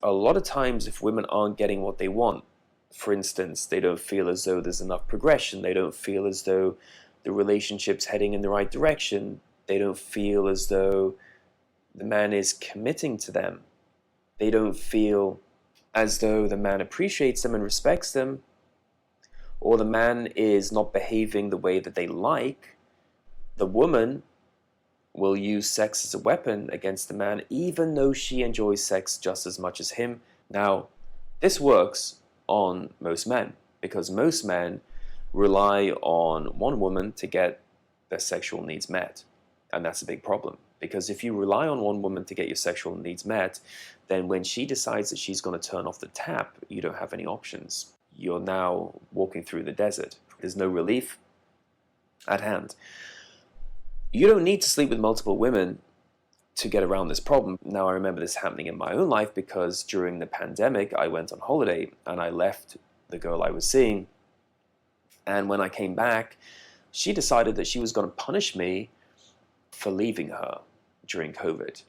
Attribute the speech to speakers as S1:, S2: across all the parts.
S1: A lot of times if women aren't getting what they want, for instance, they don't feel as though there's enough progression, they don't feel as though the relationship's heading in the right direction, they don't feel as though the man is committing to them, they don't feel as though the man appreciates them and respects them, or the man is not behaving the way that they like, the woman will use sex as a weapon against the man, even though she enjoys sex just as much as him. Now, this works on most men, because most men rely on one woman to get their sexual needs met. And that's a big problem, because if you rely on one woman to get your sexual needs met, then when she decides that she's going to turn off the tap, you don't have any options. You're now walking through the desert. There's no relief at hand. You don't need to sleep with multiple women to get around this problem. Now, I remember this happening in my own life because during the pandemic, I went on holiday and I left the girl I was seeing. And when I came back, she decided that she was going to punish me for leaving her during COVID.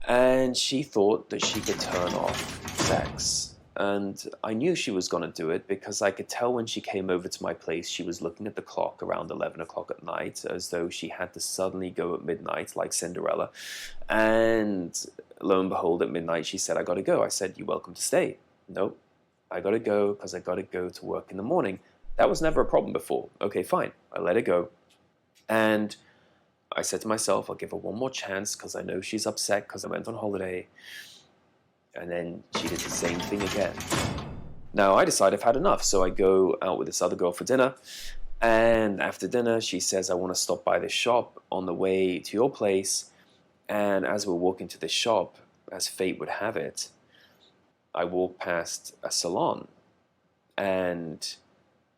S1: And she thought that she could turn off sex. And I knew she was going to do it because I could tell when she came over to my place, she was looking at the clock around 11 o'clock at night, as though she had to suddenly go at midnight like Cinderella. And lo and behold, at midnight, she said, "I got to go." I said, "You're welcome to stay." "Nope, I got to go because I got to go to work in the morning." That was never a problem before. Okay, fine. I let her go. And I said to myself, I'll give her one more chance because I know she's upset because I went on holiday. And then she did the same thing again. Now I decide I've had enough, so I go out with this other girl for dinner. And after dinner, she says, "I want to stop by this shop on the way to your place." And as we're walking to this shop, as fate would have it, I walk past a salon. And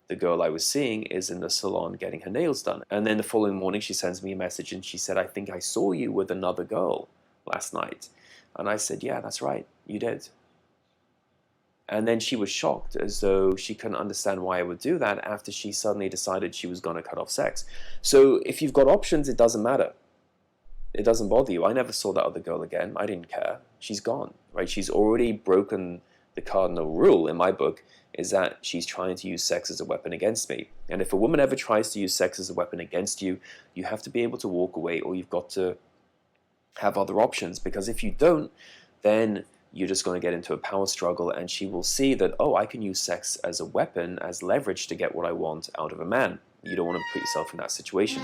S1: the girl I was seeing is in the salon getting her nails done. And then the following morning, she sends me a message and she said, "I think I saw you with another girl last night." And I said, "Yeah, that's right, you did." And then she was shocked, as though she couldn't understand why I would do that after she suddenly decided she was going to cut off sex. So if you've got options, it doesn't matter. It doesn't bother you. I never saw that other girl again. I didn't care. She's gone, right? She's already broken the cardinal rule in my book, is that she's trying to use sex as a weapon against me. And if a woman ever tries to use sex as a weapon against you, you have to be able to walk away, or you've got to have other options, because if you don't, then you're just going to get into a power struggle, and she will see that, oh, I can use sex as a weapon, as leverage to get what I want out of a man. You don't want to put yourself in that situation.